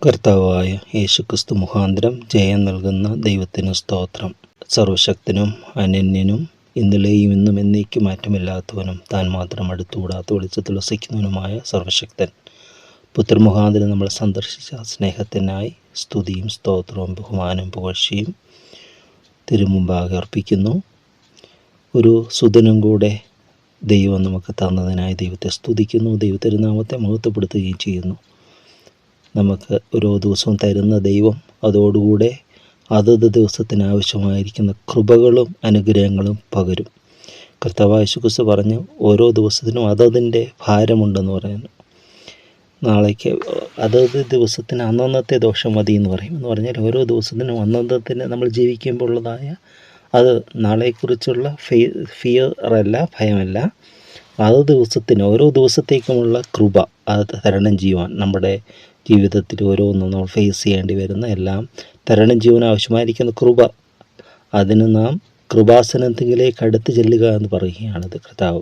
കർത്താവായ യേശുക്രിസ്തു മുഖാന്തരം ജയം നൽകുന്ന ദൈവത്തിന് സ്തോത്രം. സർവശക്തനും അനന്യനും ഇന്നലെയും ഇന്നും എന്നേക്കും മാറ്റമില്ലാത്തവനും താൻ മാത്രം അടുത്തുകൂടാത്ത വെളിച്ചത്തിൽ വസിക്കുന്നവനുമായ സർവശക്തൻ പുത്രമുഖാന്തരം നമ്മൾ സന്ദർശിച്ച സ്നേഹത്തിനായി സ്തുതിയും സ്തോത്രവും ബഹുമാനവും പുകഴ്ചയും തിരുമുമ്പാകെ അർപ്പിക്കുന്നു. ഒരു സുദിനം കൂടെ ദൈവം നമുക്ക് തന്നതിനായി ദൈവത്തെ സ്തുതിക്കുന്നു. ദൈവത്തിരുനാമത്തെ മഹത്വപ്പെടുത്തുകയും ചെയ്യുന്നു. നമുക്ക് ഓരോ ദിവസവും തരുന്ന ദൈവം അതോടുകൂടെ അതത് ദിവസത്തിന് ആവശ്യമായിരിക്കുന്ന കൃപകളും അനുഗ്രഹങ്ങളും പകരും. കർത്താവായ യേശുക്രിസ്തു പറഞ്ഞു, ഓരോ ദിവസത്തിനും അതതിൻ്റെ ഭാരമുണ്ടെന്ന് പറയുന്നു. നാളേക്ക് അതത് ദിവസത്തിന് അന്നന്നത്തെ ദോഷം മതി എന്ന് പറയും. എന്ന് പറഞ്ഞാൽ ഓരോ ദിവസത്തിനും അന്നന്നത്തിന് നമ്മൾ ജീവിക്കുമ്പോൾ ഉള്ളതായ അത് നാളെക്കുറിച്ചുള്ള ഫിയർ അല്ല, ഭയമല്ല, അത് ദിവസത്തിന് ഓരോ ദിവസത്തേക്കുമുള്ള കൃപ അത് തരണം ചെയ്യുവാൻ നമ്മുടെ ജീവിതത്തിൽ ഓരോന്നും നമ്മൾ ഫേസ് ചെയ്യേണ്ടി വരുന്ന എല്ലാം തരണം ചെയ്യുവാൻ ആവശ്യമായിരിക്കുന്ന കൃപ, അതിന് നാം കൃപാസനത്തിലേക്ക് അടുത്ത് ചെല്ലുക എന്ന് പറയുകയാണത് കർത്താവ്.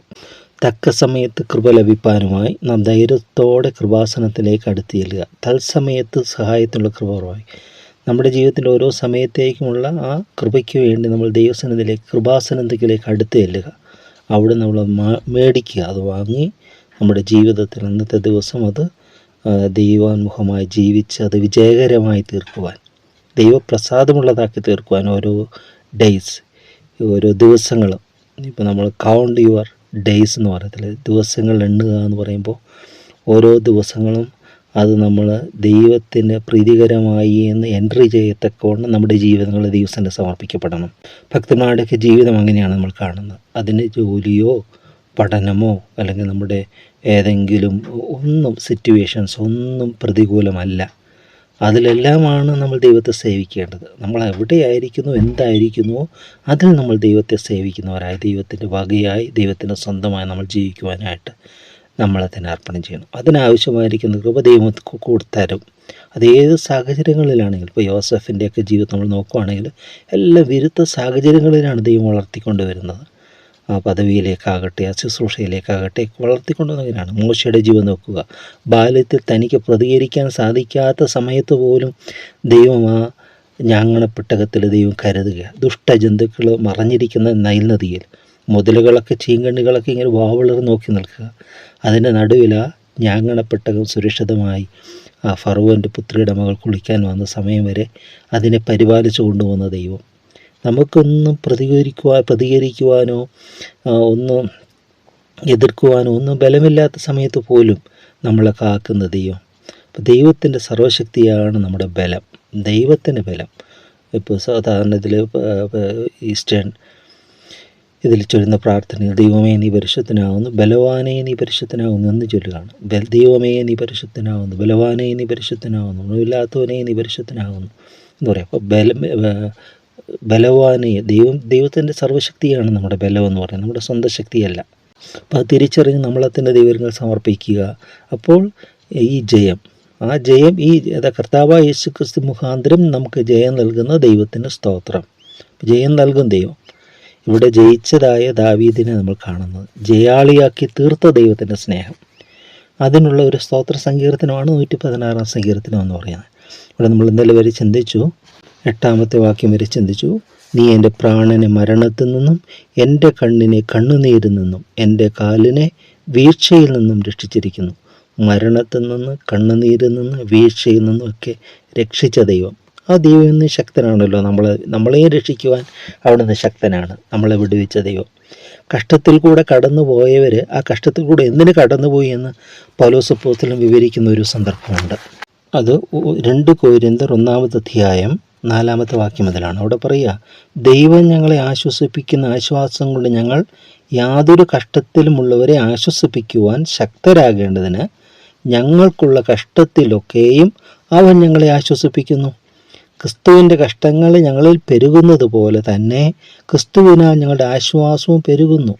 തക്ക സമയത്ത് കൃപ ലഭിപ്പാനുമായി നാം ധൈര്യത്തോടെ കൃപാസനത്തിലേക്ക് അടുത്ത് ചെല്ലുക. തത്സമയത്ത് സഹായത്തിനുള്ള കൃപ കുറവായി നമ്മുടെ ജീവിതത്തിൻ്റെ ഓരോ സമയത്തേക്കുമുള്ള ആ കൃപയ്ക്ക് വേണ്ടി നമ്മൾ ദൈവസനത്തിലേക്ക് കൃപാസനത്തിലേക്ക് അടുത്ത് ചെല്ലുക. അവിടെ നമ്മൾ മേടിക്കുക, അത് വാങ്ങി നമ്മുടെ ജീവിതത്തിൽ അന്നത്തെ ദിവസം അത് ദൈവാൻമുഖമായി ജീവിച്ച് അത് വിജയകരമായി തീർക്കുവാൻ, ദൈവപ്രസാദമുള്ളതാക്കി തീർക്കുവാൻ ഓരോ ഡേയ്സ്, ഓരോ ദിവസങ്ങളും. ഇപ്പോൾ നമ്മൾ കൗണ്ട് യുവർ ഡേയ്സ് എന്ന് പറയത്തില്ല, ദിവസങ്ങൾ എണ്ണുക എന്ന് പറയുമ്പോൾ ഓരോ ദിവസങ്ങളും അത് നമ്മൾ ദൈവത്തിന് പ്രീതികരമായി എന്ന് എൻട്രി ചെയ്യത്തക്കവണ്ണം നമ്മുടെ ജീവിതങ്ങൾ ദൈവത്തിന് സമർപ്പിക്കപ്പെടണം. ഭക്തന്മാരുടെയൊക്കെ ജീവിതം അങ്ങനെയാണ് നമ്മൾ കാണുന്നത്. അതിന് ജോലിയോ പഠനമോ അല്ലെങ്കിൽ നമ്മുടെ ഏതെങ്കിലും ഒന്നും സിറ്റുവേഷൻസ് ഒന്നും പ്രതികൂലമല്ല. അതിലെല്ലാമാണ് നമ്മൾ ദൈവത്തെ സേവിക്കേണ്ടത്. നമ്മൾ എവിടെയായിരിക്കുന്നു, എന്തായിരിക്കുന്നുവോ അതിൽ നമ്മൾ ദൈവത്തെ സേവിക്കുന്നവരായി, ദൈവത്തിൻ്റെ വകയായി, ദൈവത്തിൻ്റെ സ്വന്തമായി നമ്മൾ ജീവിക്കുവാനായിട്ട് നമ്മളെ തന്നെ അർപ്പണം ചെയ്യണം. അതിനാവശ്യമായിരിക്കുന്ന കൃപ ദൈവം കൊടുത്തരും. അതേത് സാഹചര്യങ്ങളിലാണെങ്കിലും, ഇപ്പോൾ യോസഫിൻ്റെയൊക്കെ ജീവിതം നമ്മൾ നോക്കുകയാണെങ്കിൽ എല്ലാ വിരുദ്ധ സാഹചര്യങ്ങളിലാണ് ദൈവം വളർത്തിക്കൊണ്ട് വരുന്നത്. ആ പദവിയിലേക്കാകട്ടെ, ആ ശുശ്രൂഷയിലേക്കാകട്ടെ വളർത്തിക്കൊണ്ടുവന്നവരാണ്. മോശയുടെ ജീവൻ നോക്കുക, ബാല്യത്തിൽ തനിക്ക് പ്രതികരിക്കാൻ സാധിക്കാത്ത സമയത്ത് പോലും ദൈവം ആ ഞാങ്ങണപ്പെട്ടകത്തിൽ ദൈവം കരുതുക. ദുഷ്ടജന്തുക്കൾ മറഞ്ഞിരിക്കുന്ന നൈൽ നദിയിൽ മുതലുകളൊക്കെ ചീങ്കണ്ണികളൊക്കെ ഇങ്ങനെ വാവളർ നോക്കി നിൽക്കുക. അതിൻ്റെ നടുവിൽ ആ ഞാങ്ങണപ്പെട്ടകം സുരക്ഷിതമായി ആ ഫറവോൻ്റെ പുത്രിയുടെ മകൾ കുളിക്കാൻ വന്ന സമയം വരെ അതിനെ പരിപാലിച്ചു കൊണ്ടുവന്ന ദൈവം. നമുക്കൊന്നും പ്രതികരിക്കുവാനോ ഒന്നും എതിർക്കുവാനോ ഒന്നും ബലമില്ലാത്ത സമയത്ത് പോലും നമ്മളെ കാക്കുന്ന ദൈവം. അപ്പോൾ ദൈവത്തിൻ്റെ സർവശക്തിയാണ് നമ്മുടെ ബലം, ദൈവത്തിൻ്റെ ബലം. ഇപ്പോൾ സാധാരണ ഈസ്റ്റേൺ ഇതിൽ ചൊല്ലുന്ന പ്രാർത്ഥനയിൽ ദൈവമേ നീ പരിശുദ്ധനാകുന്നു, ബലവാനേ നീ പരിശുദ്ധനാകുന്നു എന്ന് ചൊല്ലുകയാണ്. ദൈവമേ നീ പരിശുദ്ധനാകുന്നു, ബലവാനേ നീ പരിശുദ്ധനാകുന്നു, ഒന്നുമില്ലാത്തവനെ നീ പരിശുദ്ധനാകുന്നു എന്ന് പറയാം. അപ്പോൾ ബലവാനെ ദൈവത്തിൻ്റെ സർവ്വശക്തിയാണ് നമ്മുടെ ബലമെന്ന് പറയുന്നത്, നമ്മുടെ സ്വന്തം ശക്തിയല്ല. അപ്പോൾ അത് തിരിച്ചറിഞ്ഞ് നമ്മളത്തിൻ്റെ ദൈവങ്ങൾ സമർപ്പിക്കുക. അപ്പോൾ ഈ ജയം, ആ ജയം ഈ കർത്താവായ യേശുക്രിസ്തു മുഖാന്തരം നമുക്ക് ജയം നൽകുന്ന ദൈവത്തിന് സ്തോത്രം. ജയം നൽകും ദൈവം. ഇവിടെ ജയിച്ചതായ ദാവീദിനെ നമ്മൾ കാണുന്നത് ജയാളിയാക്കി തീർത്ത ദൈവത്തിൻ്റെ സ്നേഹം. അതിനുള്ള ഒരു സ്തോത്ര സങ്കീർത്തനമാണ് 116 സങ്കീർത്തനം എന്ന് പറയുന്നത്. ഇവിടെ നമ്മൾ ഇന്നലെ വരെ ചിന്തിച്ചു, 8ാമത്തെ വാക്യം വരെ ചിന്തിച്ചു. നീ എൻ്റെ പ്രാണനെ മരണത്തിൽ നിന്നും എൻ്റെ കണ്ണിനെ കണ്ണുനീരിൽ നിന്നും എൻ്റെ കാലിനെ വീഴ്ചയിൽ നിന്നും രക്ഷിച്ചിരിക്കുന്നു. മരണത്തിൽ നിന്ന്, കണ്ണുനീരിൽ നിന്ന്, വീഴ്ചയിൽ നിന്നും ഒക്കെ രക്ഷിച്ച ദൈവം. ആ ദൈവം ഇന്ന് ശക്തനാണല്ലോ. നമ്മളെയും രക്ഷിക്കുവാൻ അവിടുന്ന് ശക്തനാണ്. നമ്മളെ വിടുവിച്ച ദൈവം. കഷ്ടത്തിൽ കൂടെ കടന്നു പോയവർ ആ കഷ്ടത്തിൽ കൂടെ എന്തിനു കടന്നുപോയി എന്ന് പൗലോസ് അപ്പോസ്തലൻ വിവരിക്കുന്ന ഒരു സന്ദർഭമുണ്ട്. അത് 2 കൊരിന്ത്യർ 1-ാമത്തെ അധ്യായം 4-ാമത്തെ വാക്യം മുതലാണ്. അവിടെ പറയുക, ദൈവം ഞങ്ങളെ ആശ്വസിപ്പിക്കുന്ന ആശ്വാസം കൊണ്ട് ഞങ്ങൾ യാതൊരു കഷ്ടത്തിലുമുള്ളവരെ ആശ്വസിപ്പിക്കുവാൻ ശക്തരാകേണ്ടതിന് ഞങ്ങൾക്കുള്ള കഷ്ടത്തിലൊക്കെയും അവൻ ഞങ്ങളെ ആശ്വസിപ്പിക്കുന്നു. ക്രിസ്തുവിൻ്റെ കഷ്ടങ്ങൾ ഞങ്ങളിൽ പെരുകുന്നത് പോലെ തന്നെ ക്രിസ്തുവിനാൽ ഞങ്ങളുടെ ആശ്വാസവും പെരുകുന്നു.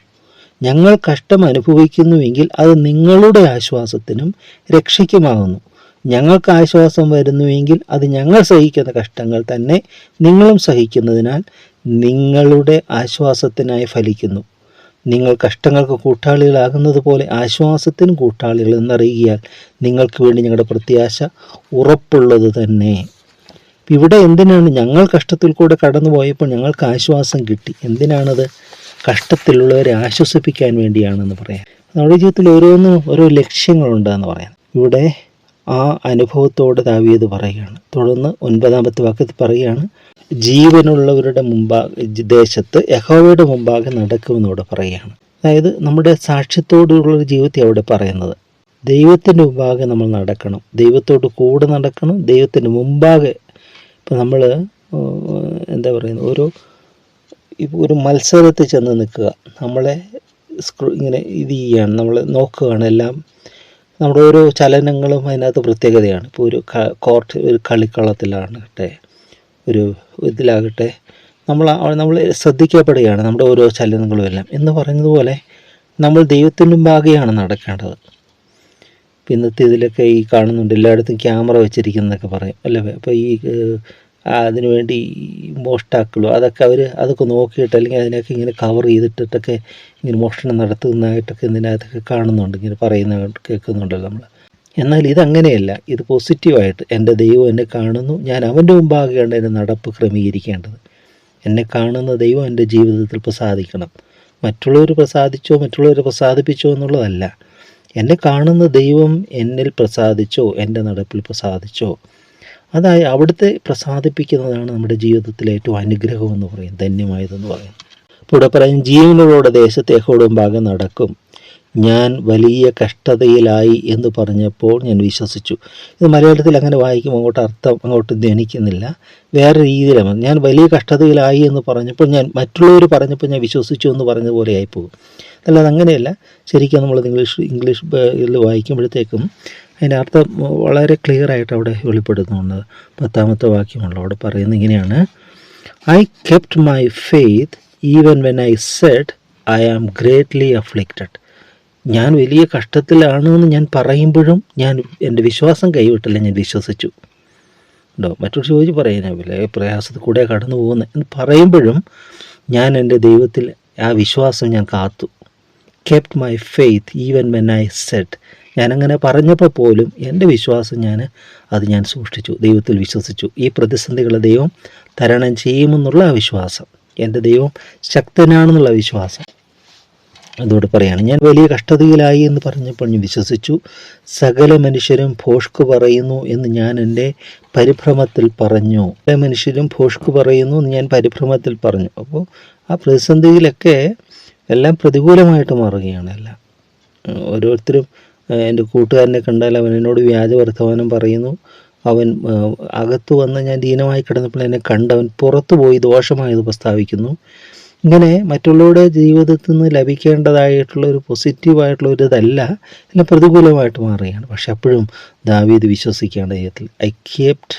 ഞങ്ങൾ കഷ്ടം അനുഭവിക്കുന്നുവെങ്കിൽ അത് നിങ്ങളുടെ ആശ്വാസത്തിനും രക്ഷയ്ക്കുമാകുന്നു. ഞങ്ങൾക്ക് ആശ്വാസം വരുന്നുവെങ്കിൽ അത് ഞങ്ങൾ സഹിക്കുന്ന കഷ്ടങ്ങൾ തന്നെ നിങ്ങളും സഹിക്കുന്നതിനാൽ നിങ്ങളുടെ ആശ്വാസത്തിനായി ഫലിക്കുന്നു. നിങ്ങൾ കഷ്ടങ്ങൾക്ക് കൂട്ടാളികളാകുന്നത് പോലെ ആശ്വാസത്തിനും കൂട്ടാളികൾ എന്നറിയിയാൽ നിങ്ങൾക്ക് വേണ്ടി ഞങ്ങളുടെ പ്രത്യാശ ഉറപ്പുള്ളത് തന്നെ. ഇവിടെ എന്തിനാണ് ഞങ്ങൾ കഷ്ടത്തിൽ കൂടെ കടന്നു പോയപ്പോൾ ഞങ്ങൾക്ക് ആശ്വാസം കിട്ടി? എന്തിനാണത്? കഷ്ടത്തിലുള്ളവരെ ആശ്വസിപ്പിക്കാൻ വേണ്ടിയാണെന്ന് പറയാം. നമ്മുടെ ജീവിതത്തിൽ ഓരോന്നും ഓരോ ലക്ഷ്യങ്ങളുണ്ടെന്ന് പറയാം. ഇവിടെ ആ അനുഭവത്തോടെ ദാവീദ് പറയുകയാണ്. തുടർന്ന് 9-ാമത്തെ വാക്യത്തിൽ പറയുകയാണ്, ജീവനുള്ളവരുടെ ദേശത്ത് യഹോവയുടെ മുമ്പാകെ നടക്കുമെന്നവിടെ പറയുകയാണ്. അതായത് നമ്മുടെ സാക്ഷ്യത്തോടുള്ള ജീവിതത്തെ അവിടെ പറയുന്നത്. ദൈവത്തിൻ്റെ മുമ്പാകെ നമ്മൾ നടക്കണം, ദൈവത്തോട് കൂടെ നടക്കണം, ദൈവത്തിൻ്റെ മുമ്പാകെ. ഇപ്പം നമ്മൾ എന്താ പറയുന്നത്, ഒരു മത്സരത്തിൽ ചെന്ന് നിൽക്കുക, നമ്മളെ ഇങ്ങനെ ഇത് ചെയ്യുകയാണ്, നമ്മൾ നോക്കുകയാണ്, എല്ലാം നമ്മുടെ ഓരോ ചലനങ്ങളും അതിനകത്ത് പ്രത്യേകതയാണ്. ഇപ്പോൾ ഒരു കളിക്കളത്തിലാകട്ടെ, ഒരു ഇതിലാകട്ടെ, നമ്മൾ ശ്രദ്ധിക്കപ്പെടുകയാണ് നമ്മുടെ ഓരോ ചലനങ്ങളും എല്ലാം എന്ന് പറയുന്നതുപോലെ നമ്മൾ ദൈവത്തിൻ്റെ മുമ്പാകെയാണ് നടക്കേണ്ടത്. ഇന്നത്തെ ഇതിലൊക്കെ ഈ കാണുന്നുണ്ട്, എല്ലായിടത്തും ക്യാമറ വെച്ചിരിക്കുന്നതൊക്കെ പറയും അല്ലേ. അപ്പോൾ ഈ അതിനുവേണ്ടി മോഷ്ടാക്കളും അതൊക്കെ നോക്കിയിട്ട്, അല്ലെങ്കിൽ അതിനൊക്കെ ഇങ്ങനെ കവർ ചെയ്തിട്ടൊക്കെ ഇങ്ങനെ മോഷണം നടത്തുന്നതായിട്ടൊക്കെ ഇതിനകത്തൊക്കെ കാണുന്നുണ്ട്, ഇങ്ങനെ കേൾക്കുന്നുണ്ടല്ലോ നമ്മൾ. എന്നാൽ ഇതങ്ങനെയല്ല. ഇത് പോസിറ്റീവായിട്ട് എൻ്റെ ദൈവം എന്നെ കാണുന്നു, ഞാൻ അവൻ്റെ മുമ്പാകെയാണ് എൻ്റെ നടപ്പ് ക്രമീകരിക്കേണ്ടത്. എന്നെ കാണുന്ന ദൈവം എൻ്റെ ജീവിതത്തിൽ പ്രസാദിക്കണം. മറ്റുള്ളവർ മറ്റുള്ളവരെ പ്രസാദിപ്പിച്ചോ എന്നുള്ളതല്ല. എന്നെ കാണുന്ന ദൈവം എന്നിൽ പ്രസാദിച്ചോ, എൻ്റെ നടപ്പിൽ പ്രസാദിച്ചോ, അതായത് അവിടുത്തെ പ്രസാദിപ്പിക്കുന്നതാണ് നമ്മുടെ ജീവിതത്തിലെ ഏറ്റവും അനുഗ്രഹമെന്ന് പറയും, ധന്യമായതെന്ന് പറയും. ഇപ്പോൾ ഇവിടെ പറയും, ജീവനുള്ളവരുടെ ദേശത്ത് യഹോവയുടെ മുമ്പാകെ നടക്കും, ഞാൻ വലിയ കഷ്ടതയിലായി എന്ന് പറഞ്ഞപ്പോൾ ഞാൻ വിശ്വസിച്ചു. ഇത് മലയാളത്തിൽ അങ്ങനെ വായിക്കുമ്പോൾ അങ്ങോട്ട് ധ്വനിക്കുന്നില്ല, വേറെ രീതിയിലാണ്. ഞാൻ വലിയ കഷ്ടതയിലായി എന്ന് പറഞ്ഞപ്പോൾ മറ്റുള്ളവർ പറഞ്ഞപ്പോൾ ഞാൻ വിശ്വസിച്ചു എന്ന് പറഞ്ഞതുപോലെ ആയിപ്പോകും. അല്ലാതെ അങ്ങനെയല്ല. ശരിക്കും നമ്മൾ ഇംഗ്ലീഷ് ഇതിൽ വായിക്കുമ്പോഴത്തേക്കും അതിൻ്റെ അർത്ഥം വളരെ ക്ലിയറായിട്ട് അവിടെ വെളിപ്പെടുത്തുന്നുണ്ട്. 10-ാമത്തെ വാക്യമുള്ള അവിടെ പറയുന്നത് ഇങ്ങനെയാണ്, I kept my faith even when I said I am greatly afflicted. ഞാൻ വലിയ കഷ്ടത്തിലാണെന്ന് ഞാൻ പറയുമ്പോഴും എൻ്റെ വിശ്വാസം കൈവിട്ടില്ല, ഞാൻ വിശ്വസിച്ചു. മറ്റൊരു ചോദിച്ച് പറയാനാവില്ല, പ്രയാസത്തിൽ കൂടെ കടന്നു പോകുന്നത് എന്ന് പറയുമ്പോഴും ഞാൻ എൻ്റെ ദൈവത്തിൽ ആ വിശ്വാസം ഞാൻ കാത്തു. Kept my faith even when I said. ഞാനങ്ങനെ പറഞ്ഞപ്പോൾ പോലും എൻ്റെ വിശ്വാസം ഞാൻ സൂക്ഷിച്ചു, ദൈവത്തിൽ വിശ്വസിച്ചു. ഈ പ്രതിസന്ധികളെ ദൈവം തരണം ചെയ്യുമെന്നുള്ള ആ വിശ്വാസം, എൻ്റെ ദൈവം ശക്തനാണെന്നുള്ള വിശ്വാസം അതോട് പറയാണ്. ഞാൻ വലിയ കഷ്ടതയിലായി എന്ന് പറഞ്ഞപ്പോൾ ഞാൻ വിശ്വസിച്ചു. സകല മനുഷ്യരും ഭോഷ്ക് പറയുന്നു എന്ന് ഞാൻ എൻ്റെ പരിഭ്രമത്തിൽ പറഞ്ഞു. സകല മനുഷ്യരും ഭോഷ്ക് പറയുന്നു എന്ന് ഞാൻ പരിഭ്രമത്തിൽ പറഞ്ഞു. അപ്പോൾ ആ പ്രതിസന്ധിയിലൊക്കെ എല്ലാം പ്രതികൂലമായിട്ട് മാറുകയാണ്. എല്ലാം ഓരോരുത്തരും, എൻ്റെ കൂട്ടുകാരനെ കണ്ടാൽ അവൻ എന്നോട് വ്യാജ വർത്തമാനം പറയുന്നു, അവൻ അകത്തു വന്ന് ഞാൻ ദീനമായി കിടന്നപ്പോൾ എന്നെ കണ്ടവൻ പുറത്തു പോയി ദോഷമായത് പ്രസ്താവിക്കുന്നു. ഇങ്ങനെ മറ്റുള്ളവരുടെ ജീവിതത്തിൽ നിന്ന് ലഭിക്കേണ്ടതായിട്ടുള്ള ഒരു പോസിറ്റീവായിട്ടുള്ള ഒരു ഇതല്ല, എല്ലാം പ്രതികൂലമായിട്ട് മാറുകയാണ്. പക്ഷെ അപ്പോഴും ദാവീദ് വിശ്വസിക്കേണ്ട ദൈവത്തിൽ ഐ കെപ്റ്റ്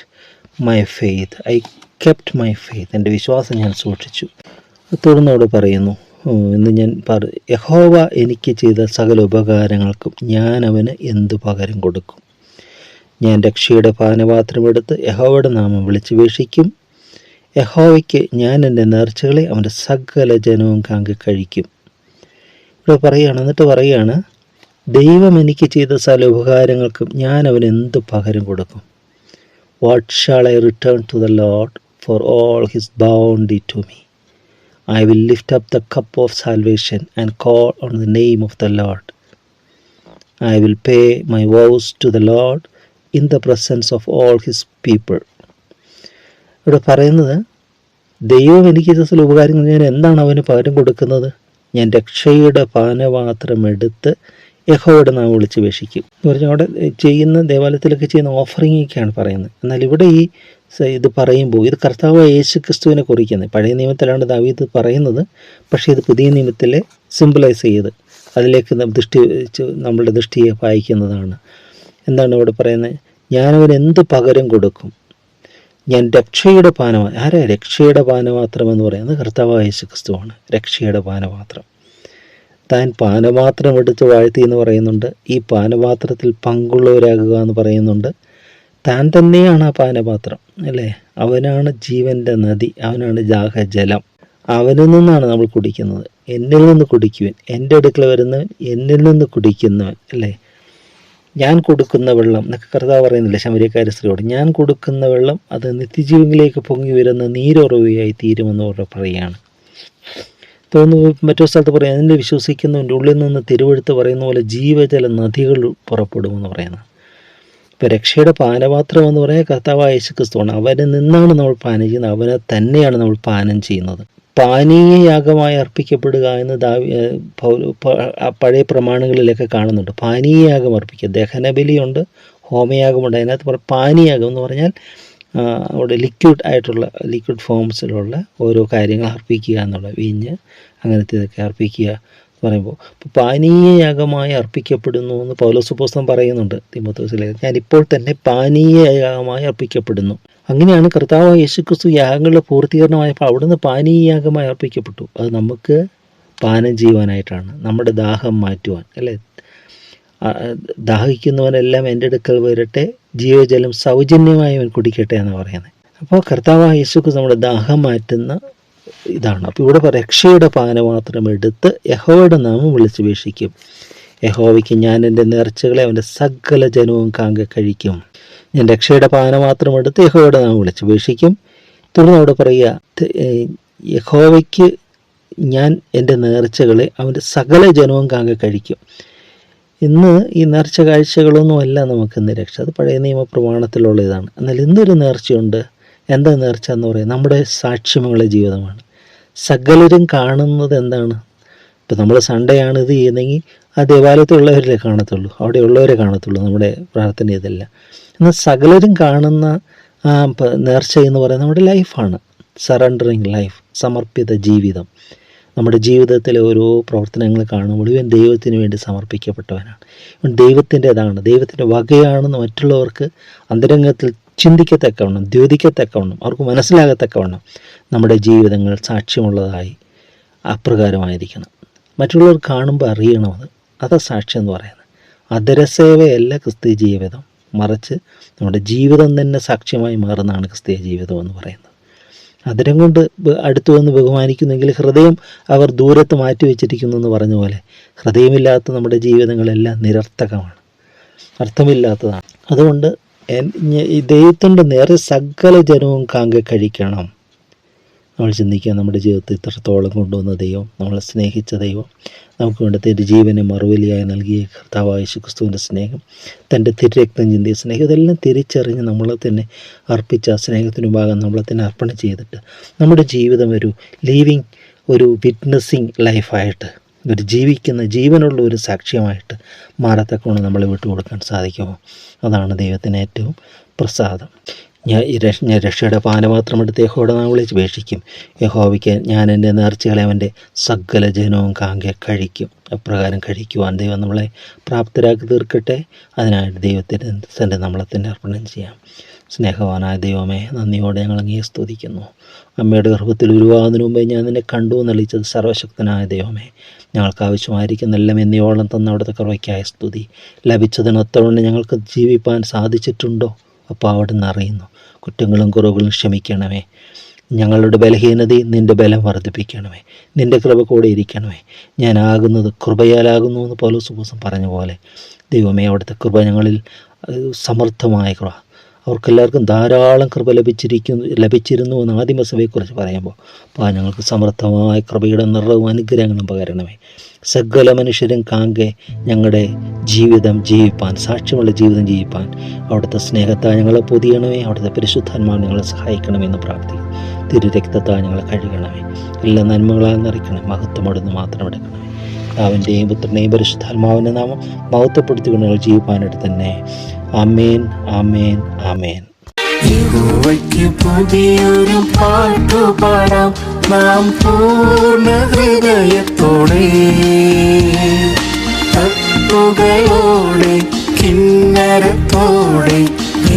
മൈ ഫെയ്ത്ത്, എൻ്റെ വിശ്വാസം ഞാൻ സൂക്ഷിച്ചു. തുടർന്നോട് പറയുന്നു, എന്ന് ഞാൻ യഹോവ എനിക്ക് ചെയ്ത സകല ഉപകാരങ്ങൾക്കും ഞാൻ അവന് എന്തു പകരം കൊടുക്കും? ഞാൻ രക്ഷയുടെ പാനപാത്രമെടുത്ത് യഹോവയുടെ നാമം വിളിച്ചുപേക്ഷിക്കും. യഹോവയ്ക്ക് ഞാൻ എൻ്റെ നേർച്ചകളെ അവൻ്റെ സകല ജനവും കഴിക്കും. ഇവിടെ പറയുകയാണ്, എന്നിട്ട് പറയുകയാണ്, ദൈവം എനിക്ക് ചെയ്ത സകല ഉപകാരങ്ങൾക്കും ഞാൻ അവന് എന്ത് പകരം കൊടുക്കും? What shall I return to the Lord for all his bounty to me? I will lift up the cup of salvation and call on the name of the Lord. I will pay my vows to the Lord in the presence of all his people. ഇവിടെ പറയുന്നത്, ദൈവം എനിക്ക് ചില ഉപകാരങ്ങൾ ഞാൻ എന്താണ് അവന് പകരം കൊടുക്കുന്നത്? ഞാൻ രക്ഷയുടെ പാനപാത്രം എടുത്ത് യഹോവയുടെ നാമം വിളിച്ചുപേക്ഷിക്കും എന്ന് പറഞ്ഞാൽ അവിടെ ചെയ്യുന്ന ദേവാലയത്തിലൊക്കെ ചെയ്യുന്ന ഓഫറിങ്ങൊക്കെയാണ് പറയുന്നത്. എന്നാൽ ഇവിടെ ഇത് പറയുമ്പോൾ ഇത് കർത്താവ് യേശു ക്രിസ്തുവിനെ കുറിക്കുന്നത്. പഴയ നിയമത്തിലാണ് ദാവീദ് പറയുന്നത്, പക്ഷേ ഇത് പുതിയ നിയമത്തിലെ സിംബലൈസ് ചെയ്ത് അതിലേക്ക് നമ്മളുടെ ദൃഷ്ടിയെ പായിക്കുന്നതാണ്. എന്താണ് ഇവിടെ പറയുന്നത്? ഞാനവന് എന്ത് പകരം കൊടുക്കും? ഞാൻ രക്ഷയുടെ രക്ഷയുടെ പാനപാത്രം എന്ന് പറയുന്നത് കർത്താവ് യേശു ക്രിസ്തുവാണ്. രക്ഷയുടെ പാനപാത്രം. താൻ പാനപാത്രം എടുത്ത് വാഴ്ത്തി എന്ന് പറയുന്നുണ്ട്. ഈ പാനപാത്രത്തിൽ പങ്കുള്ളവരാകുക എന്ന് പറയുന്നുണ്ട്. താൻ തന്നെയാണ് ആ പാനപാത്രം, അല്ലേ? അവനാണ് ജീവൻ്റെ നദി, അവനാണ് ജാഗജലം. അവനിൽ നിന്നാണ് നമ്മൾ കുടിക്കുന്നത്. എന്നിൽ നിന്ന് കുടിക്കുവൻ, എൻ്റെ അടുക്കൽ വരുന്നവൻ എന്നിൽ നിന്ന് കുടിക്കുന്നവൻ, അല്ലേ, ഞാൻ കൊടുക്കുന്ന വെള്ളം എന്നൊക്കെ കർത്താവ് പറയുന്നില്ല ശമരിയക്കാരി സ്ത്രീയോട്, ഞാൻ കൊടുക്കുന്ന വെള്ളം അത് നിത്യജീവനിലേക്ക് പൊങ്ങി വരുന്ന നീരുറവയായി തീരുമെന്ന് പറയുകയാണ്. തോന്നുന്നു മറ്റൊരു സ്ഥലത്ത് പറയാം, അതിൻ്റെ വിശ്വസിക്കുന്നവൻ്റെ ഉള്ളിൽ നിന്ന് തിരുവെടുത്ത് പറയുന്ന പോലെ ജീവജല നദികൾ പുറപ്പെടുമെന്ന് പറയുന്നത്. ഇപ്പോൾ രക്ഷയുടെ പാനപാത്രം എന്ന് പറയുന്നത് കർത്താവായ യേശുക്രിസ്തുവാണ്. അവനിൽ നിന്നാണ് നമ്മൾ പാനം ചെയ്യുന്നത്, അവനെ തന്നെയാണ് നമ്മൾ പാനം ചെയ്യുന്നത്. പാനീയയാഗമായി അർപ്പിക്കപ്പെടുക എന്ന് പഴയ പ്രമാണങ്ങളിലൊക്കെ കാണുന്നുണ്ട്. പാനീയയാഗം അർപ്പിക്കുക, ദഹനബലിയുണ്ട്, ഹോമയാഗമുണ്ട്. അതിനകത്ത് പാനീയാഗം എന്ന് പറഞ്ഞാൽ അവിടെ ലിക്വിഡ് ഫോംസിലുള്ള ഓരോ കാര്യങ്ങൾ അർപ്പിക്കുക എന്നുള്ള, വീഞ്ഞ് അങ്ങനത്തെ ഇതൊക്കെ അർപ്പിക്കുക എന്ന് പറയുമ്പോൾ ഇപ്പോൾ പാനീയയാഗമായി അർപ്പിക്കപ്പെടുന്നു എന്ന് പൗലോസ് അപ്പോസ്തലൻ പറയുന്നുണ്ട് തിമോഥെയോസിലെ, ഞാനിപ്പോൾ തന്നെ പാനീയയാഗമായി അർപ്പിക്കപ്പെടുന്നു. അങ്ങനെയാണ് കർത്താവ് യേശുക്രിസ്തു യാഗങ്ങളുടെ പൂർത്തീകരണമായപ്പോൾ അവിടുന്ന് പാനീയയാഗമായി അർപ്പിക്കപ്പെട്ടു. അത് നമുക്ക് പാനം ചെയ്യുവാനായിട്ടാണ്, നമ്മുടെ ദാഹം മാറ്റുവാൻ, അല്ലേ. ദാഹിക്കുന്നവനെല്ലാം എൻ്റെ അടുക്കൽ വരട്ടെ, ജീവജലം സൗജന്യമായി അവൻ കുടിക്കട്ടെ എന്നാണ് പറയുന്നത്. അപ്പോൾ കർത്താവായ യേശുക്രിസ്തു നമ്മുടെ ദാഹം മാറ്റുന്ന ഇതാണ്. അപ്പോൾ ഇവിടെ രക്ഷയുടെ പാനപാത്രം എടുത്ത് യഹോവയുടെ നാമം വിളിച്ചപേക്ഷിക്കും. യഹോവയ്ക്ക് ഞാൻ എൻ്റെ നേർച്ചകളെ അവൻ്റെ സകല ജനവും കാങ്ക കഴിക്കും. ഞാൻ രക്ഷയുടെ പാനപാത്രം എടുത്ത് യഹോവയുടെ നാമം വിളിച്ചപേക്ഷിക്കും. തുടർന്ന് അവിടെ പറയുക, യഹോവയ്ക്ക് ഞാൻ എൻ്റെ നേർച്ചകളെ അവൻ്റെ സകല ജനവും കാങ്ക കഴിക്കും. ഇന്ന് ഈ നേർച്ച കാഴ്ചകളൊന്നുമല്ല നമുക്കിന്ന് രക്ഷ, അത് പഴയ നിയമപ്രമാണത്തിലുള്ള ഇതാണ്. എന്നാൽ ഇന്നൊരു നേർച്ചയുണ്ട്. എന്താ നേർച്ച എന്ന് പറയുന്നത്? നമ്മുടെ സാക്ഷ്യമുള്ള ജീവിതമാണ്. സകലരും കാണുന്നത് എന്താണ്? ഇപ്പം നമ്മൾ സൺഡേ ആണ് ഇത് ചെയ്യുന്നെങ്കിൽ ആ ദേവാലയത്തിലുള്ളവരിലേ കാണത്തുള്ളൂ, അവിടെ ഉള്ളവരെ കാണത്തുള്ളൂ, നമ്മുടെ പ്രാർത്ഥന ഇതല്ല. എന്നാൽ സകലരും കാണുന്ന നേർച്ച എന്ന് പറയുന്നത് നമ്മുടെ ലൈഫാണ്. സറണ്ടറിങ് ലൈഫ്, സമർപ്പിത ജീവിതം. നമ്മുടെ ജീവിതത്തിലെ ഓരോ പ്രവർത്തനങ്ങൾ കാണുമ്പോൾ ഇവൻ ദൈവത്തിന് വേണ്ടി സമർപ്പിക്കപ്പെട്ടവനാണ്, ഇവൻ ദൈവത്തിൻ്റെതാണ്, ദൈവത്തിൻ്റെ വകയാണെന്ന് മറ്റുള്ളവർക്ക് അന്തരംഗത്തിൽ ചിന്തിക്കത്തക്കവണ്ണം, ദ്യോതിക്കത്തക്കവണ്ണം, അവർക്ക് മനസ്സിലാകത്തക്കവണ്ണം നമ്മുടെ ജീവിതങ്ങൾ സാക്ഷ്യമുള്ളതായി അപ്രകാരമായിരിക്കണം. മറ്റുള്ളവർ കാണുമ്പോൾ അറിയണം. അതാ സാക്ഷ്യം എന്ന് പറയുന്നത്. അധരസേവയല്ല ക്രിസ്തീയ ജീവിതം, മറിച്ച് നമ്മുടെ ജീവിതം തന്നെ സാക്ഷ്യമായി മാറുന്നതാണ് ക്രിസ്തീയ ജീവിതം എന്ന് പറയുന്നത്. അതിരം കൊണ്ട് അടുത്തു വന്ന് ബഹുമാനിക്കുന്നെങ്കിൽ ഹൃദയം അവർ ദൂരത്ത് മാറ്റിവെച്ചിരിക്കുന്നു എന്ന് പറഞ്ഞ പോലെ ഹൃദയമില്ലാത്ത നമ്മുടെ ജീവിതങ്ങളെല്ലാം നിരർത്ഥകമാണ്, അർത്ഥമില്ലാത്തതാണ്. അതുകൊണ്ട് ഈ ദൈവത്തിൻ്റെ നേരെ സകല ജനവും കാങ്ക കഴിക്കണം. നമ്മൾ ചിന്തിക്കുക, നമ്മുടെ ജീവിതത്തിൽ ഇത്രത്തോളം കൊണ്ടുവന്ന ദൈവം, നമ്മളെ സ്നേഹിച്ച ദൈവം, നമുക്ക് വേണ്ടി തൻ്റെ ജീവനെ മറുവിലയായി നൽകിയ കർത്താവായ യേശുക്രിസ്തുവിൻ്റെ സ്നേഹം, തൻ്റെ തിരുരക്തം ചിന്തിയ സ്നേഹം, ഇതെല്ലാം തിരിച്ചറിഞ്ഞ് നമ്മളെ തന്നെ അർപ്പിച്ച സ്നേഹത്തിനു ഭാഗം നമ്മളെ തന്നെ അർപ്പണം ചെയ്തിട്ട് നമ്മുടെ ജീവിതം ഒരു വിറ്റ്നസ്സിങ് ലൈഫായിട്ട്, ഒരു ജീവിക്കുന്ന ജീവനുള്ള ഒരു സാക്ഷ്യമായിട്ട് മാറത്തക്കൊണ്ട് നമ്മളെ വിട്ടുകൊടുക്കാൻ സാധിക്കുമോ? അതാണ് ദൈവത്തിന് ഏറ്റവും പ്രസാദം. ഞാൻ രക്ഷയുടെ പാനപാത്രം എടുത്ത് യഹോവയുടെ നാമം വിളിച്ചപേക്ഷിക്കും. യഹോവയ്ക്ക് ഞാൻ എൻ്റെ നേർച്ചകളെ അവൻ്റെ സകല ജനവും കാങ്ക കഴിക്കും. അപ്രകാരം കഴിക്കുവാൻ ദൈവം നമ്മളെ പ്രാപ്തരാക്കി തീർക്കട്ടെ. അതിനായിട്ട് ദൈവത്തിൻ്റെ നമ്മളെ തന്നെ അർപ്പണം ചെയ്യാം. സ്നേഹവാനായ ദൈവമേ, നന്ദിയോടെ ഞങ്ങൾ അങ്ങയെ സ്തുതിക്കുന്നു. അമ്മയുടെ ഗർഭത്തിൽ ഉരുവാകുന്നതിന് മുമ്പേ ഞാൻ നിന്നെ കണ്ടു എന്നളിച്ചത് സർവശക്തനായ ദൈവമേ, ഞങ്ങൾക്ക് ആവശ്യമായിരിക്കുന്ന എല്ലാം എന്നോളം തന്ന അവിടുത്തെ കൃപയ്ക്കായ സ്തുതി. ലഭിച്ചതിനൊത്തവണ്ണം ഞങ്ങൾക്ക് ജീവിപ്പാൻ സാധിച്ചിട്ടുണ്ടോ? അപ്പോൾ അവിടുന്ന് അറിയുന്നു. കുറ്റങ്ങളും കുറവുകളും ക്ഷമിക്കണമേ. ഞങ്ങളുടെ ബലഹീനതയും നിൻ്റെ ബലം വർദ്ധിപ്പിക്കണമേ. നിൻ്റെ കൃപ കൂടെ ഇരിക്കണമേ. ഞാനാകുന്നത് കൃപയാലാകുന്നു എന്ന് പൗലോസ് അപ്പോസ്തലൻ പറഞ്ഞ പോലെ ദൈവമേ, അവിടുത്തെ കൃപ ഞങ്ങളിൽ സമൃദ്ധമായ കൃപ, അവർക്കെല്ലാവർക്കും ധാരാളം കൃപ ലഭിച്ചിരുന്നു എന്ന് ആദിമസഭയെക്കുറിച്ച് പറയുമ്പോൾ ഞങ്ങൾക്ക് സമൃദ്ധമായ കൃപയുടെ നിറവും അനുഗ്രഹങ്ങളും പകരണമേ. സകല മനുഷ്യരും കാങ്കെ ഞങ്ങളുടെ ജീവിതം ജീവിപ്പാൻ, സാക്ഷ്യമുള്ള ജീവിതം ജീവിപ്പാൻ അവിടുത്തെ സ്നേഹത്താൽ ഞങ്ങളെ പൊതിയണമേ. അവിടുത്തെ പരിശുദ്ധാത്മാവ് ഞങ്ങളെ സഹായിക്കണമെന്ന് പ്രാർത്ഥിക്കും. തിരുരക്തത്താൽ ഞങ്ങളെ കഴുകണമേ. എല്ലാ നന്മകളാൽ നിറയ്ക്കണം. മഹത്വം അവിടുന്ന് മാത്രം എടുക്കണമേ. പിതാവിൻ്റെയും പുത്രൻ്റെയും പരിശുദ്ധാത്മാവിൻ്റെ നാമം മഹത്വപ്പെടുത്തിക്കൊണ്ട് ഞങ്ങൾ ജീവിപ്പാനായിട്ട് തന്നെ. ആമേൻ, ആമേൻ, ആമേൻ. യഹോവയ്ക്ക് പുതിയൊരു പാട്ടു പാടാം നാം പൂർണ്ണ ഹൃദയത്തോടെ, തപ്പുകളോടെ കിന്നരത്തോടെ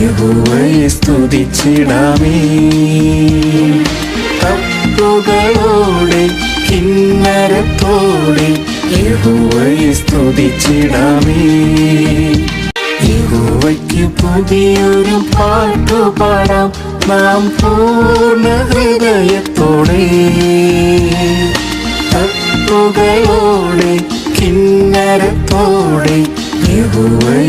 യഹോവയെ സ്തുതിച്ചിടാമേ. തപ്പുകളോടെ കിന്നരത്തോടെ യഹോവയെ സ്തുതിച്ചിടാമേ. യഹോവയ്ക്ക് പുതിയൊരു പാട്ടു പാടാം നാം പൂർണ്ണ ഹൃദയത്തോടെ, പാട്ടുകളോടെ കിന്നരത്തോടെ യഹോവയെ